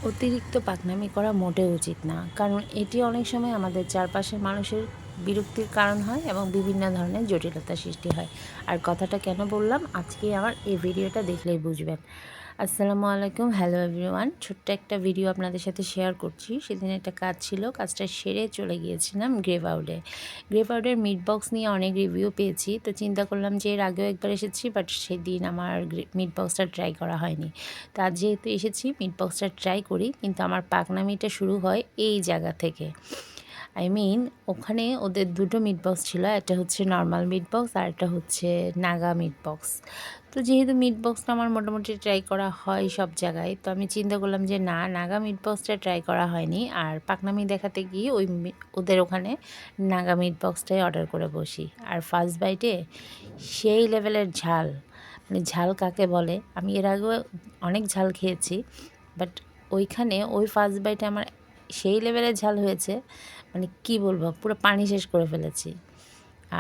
অতিরিক্ত পাকনামি করা মোটেও উচিত না, কারণ এটি অনেক সময় আমাদের চারপাশের মানুষের বিরক্তির কারণ হয় এবং বিভিন্ন ধরনের জটিলতা সৃষ্টি হয়। আর কথাটা কেন বললাম আজকে আমার এই ভিডিওটা দেখলেই বুঝবেন। আসসালামু আলাইকুম, হ্যালো এভরিওয়ান। ছোট্ট একটা ভিডিও আপনাদের সাথে শেয়ার করছি। সেদিন একটা কাজ ছিল, কাজটা সেরে চলে গিয়েছিলাম গ্রেভ আউটে। গ্রেভ আউটের মিট বক্স নিয়ে অনেক রিভিউ পেয়েছি, তো চিন্তা করলাম যে এর আগেও একবার এসেছি, বাট সেদিন আমার মিট বক্সটা ট্রাই করা হয়নি। তো আজ যেহেতু এসেছি, মিট বক্সটা ট্রাই করি। কিন্তু আমার পাকনামিটা শুরু হয় এই জায়গা থেকে। ওখানে ওদের দুটো মিট বক্স ছিল, একটা হচ্ছে নর্মাল মিট বক্স আর একটা হচ্ছে নাগা মিট বক্স। তো যেহেতু মিট বক্সটা আমার মোটামুটি ট্রাই করা হয় সব জায়গায়, তো আমি চিন্তা করলাম যে না, নাগা মিট বক্সটা ট্রাই করা হয়নি, আর পাকনামি দেখাতে গিয়ে ওদের ওখানে নাগা মিট বক্সটাই অর্ডার করে বসি। আর ফার্স্ট বাইটে সেই লেভেলের ঝাল, মানে ঝাল কাকে বলে, আমি এর আগেও অনেক ঝাল খেয়েছি, বাট ওইখানে ওই ফার্স্ট বাইটে আমার সেই লেভেলের ঝাল হয়েছে, মানে কি বলবো, পুরো পানি শেষ করে ফেলেছি।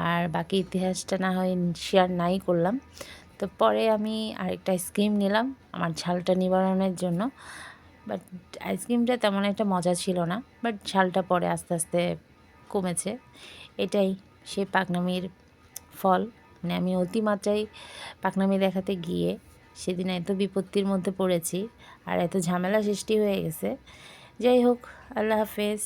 আর বাকি ইতিহাসটা না হয় শেয়ার নাই করলাম। তো পরে আমি আরেকটা আইসক্রিম নিলাম আমার ঝালটা নিবারণের জন্য, বাট আইসক্রিমটা তেমন একটা মজা ছিল না, বাট ঝালটা পরে আস্তে আস্তে কমেছে। এটাই সেই পাকনামির ফল। মানে আমি অতিমাত্রায় পাকনামি দেখাতে গিয়ে সেদিন এত বিপত্তির মধ্যে পড়েছি আর এত ঝামেলা সৃষ্টি হয়ে গেছে। যাই হোক, আল্লাহ হাফেজ।